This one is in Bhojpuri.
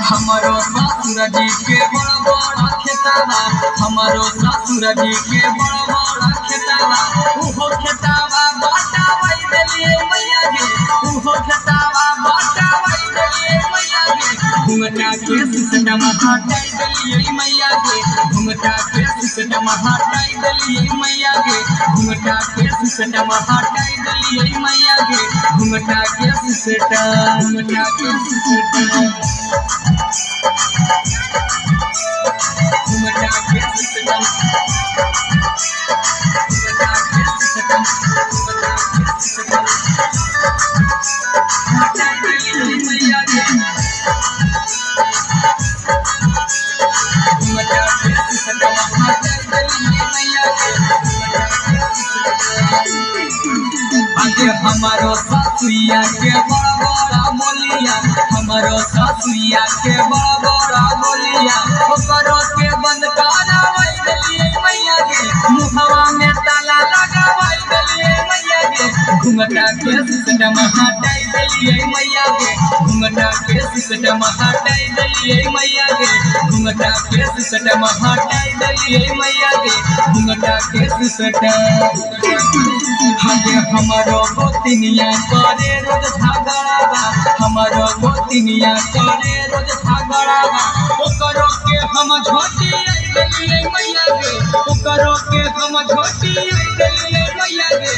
हमारो ससुर जी के बड़ा बड़ा खेतावा, हमारो ससुर जी के बड़ा बड़ा खेतावा, उहो खेतावा बटावाई देलिए मैया गे, उहो खेतावा बटावाई देलिए मैया गे, घुंघटा के सिस्टम हटाई देलिए मैया गे, घुंघटा के सिस्टम हटाई देलिए मैया गे, घुंघटा के सिस्टम हटाई देलिए मैया गे, घुंघटा के सिस्टम, घुंघटा के सिस्टम, घुंघटा के सिस्टम, घुंघटा के सिस्टम, घुंघटा के सिस्टम हटाई देलिए मैया गे, घुंघटा के सिस्टम हटाई देलिए मैया गे, घुंघटा के सिस्टम। आगे हमारो ससुरिया के बड़ा बड़ा बोलिया, हमारो ससुरिया के बड़ा बड़ा बोलिया, ओकरो के बंद करावाई देलिए मैया गे, मुहवा में ताला लगावाई देलिए मैया गे, घुंघटा के सिस्टम हटाई देलिए मैया गे, घुंघटा के सिस्टम हटाई देलिए मैया गे, घुंघटा के सिस्टम हटाई देलिए मैया गे, घुंघटा के सिस्टम। आगे हमारो गोतिनिया करे रोज झगड़ावा, हमारो गोतिनिया करे रोज झगड़ावा, ओकरो के हम झोटी देलिए मैया गे, ओकरो के हम झोटी देलिए मैया गे।